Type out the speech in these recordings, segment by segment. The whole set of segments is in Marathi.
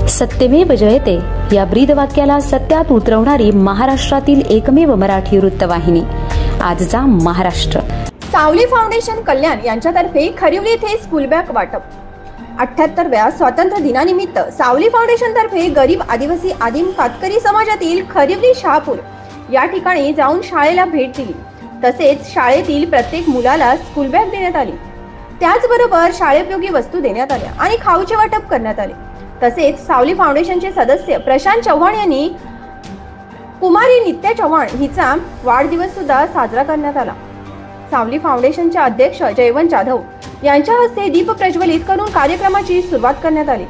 सत्यमेव जयते या ब्रीदवाक्याला सत्यात उतरवणारी महाराष्ट्रातील एकमेव मराठी वृत्तवाहिनी आजचा महाराष्ट्र। सावली फाउंडेशन कल्याण यांच्यातर्फे खरिवली येथे स्कूल बॅग वाटप। 78व्या स्वातंत्र्य दिनानिमित्त सावली फाउंडेशन तर्फे गरीब आदिवासी आदिम कातकरी समाजातील खरिवली शहापूर या ठिकाणी जाऊन शाळेला भेट दिली। तसेच शाळेतील प्रत्येक मुलाला स्कूल बॅग देण्यात आली। त्याचबरोबर शाळेयोग्य वस्तू देण्यात आल्या आणि खाऊचे वाटप करण्यात आले। तसेच सावली फाउंडेशनचे सदस्य प्रशांत चव्हाण यांनी कुमारी नित्या चव्हाण हिचा वाढदिवस सुद्धा साजरा करण्यात आला। सावली फाउंडेशनचे अध्यक्ष जयवंत जाधव यांच्या हस्ते दीप प्रज्वलित करून कार्यक्रमाची सुरुवात करण्यात आली।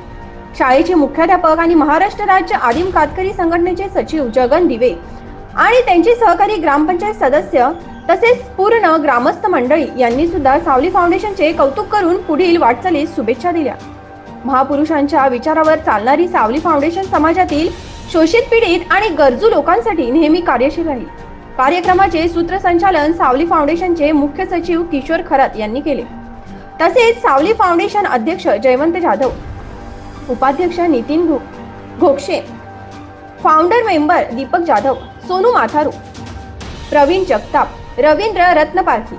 शाळेचे मुख्याध्यापक आणि महाराष्ट्र राज्य आदिम कातकरी संघटनेचे सचिव जगन दिवे आणि त्यांचे सहकारी ग्रामपंचायत सदस्य तसेच पूर्ण ग्रामस्थ मंडळी यांनी सुद्धा सावली फाउंडेशनचे कौतुक करून पुढील वाटचालीस शुभेच्छा दिल्या। महापुरुषांच्या विचारावर चालणारी सावली फाउंडेशन समाजातील शोषित पीडित आणि गरजू लोकांसाठी नेहमी कार्यशील राहील। कार्यक्रमाचे सूत्रसंचालन सावली फाउंडेशनचे मुख्य सचिव किशोर खरात यांनी केले। तसेच सावली फाउंडेशन अध्यक्ष जयवंत जाधव, उपाध्यक्ष नितीन घोगशे, फाउंडर मेंबर दीपक जाधव, सोनू माथारू, प्रवीण जगताप, रवींद्र रत्नपारखी,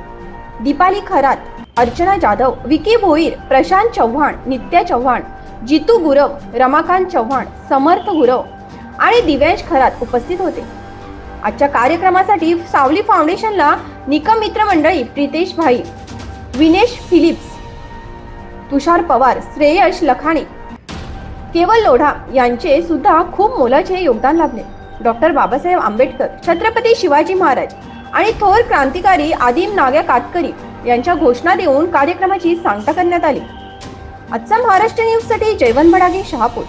दीपाली खरात, अर्चना जाधव, विकी भोईर, प्रशांत चव्हाण, नित्या चव्हाण, जितू गुरव, रमाकांत चव्हाण, समर्थ गुरव आणि दिव्यांश खरात उपस्थित होते। आजच्या कार्यक्रमासाठी सावली फाउंडेशनला निकम मित्र मंडळी प्रितेश भाई, विनेश फिलिप्स, तुषार पवार, श्रेयश लखाणी, केवल लोढा यांचे सुद्धा खूप मोलाचे योगदान लाभले। डॉक्टर बाबासाहेब आंबेडकर, छत्रपती शिवाजी महाराज आणि थोर क्रांतिकारी आदिम नाग्या कातकरी यांच्या घोषणा देऊन कार्यक्रमाची सांगता करण्यात आली। आजचा महाराष्ट्र न्यूज साठी जयवंत बडागे, शहापूर।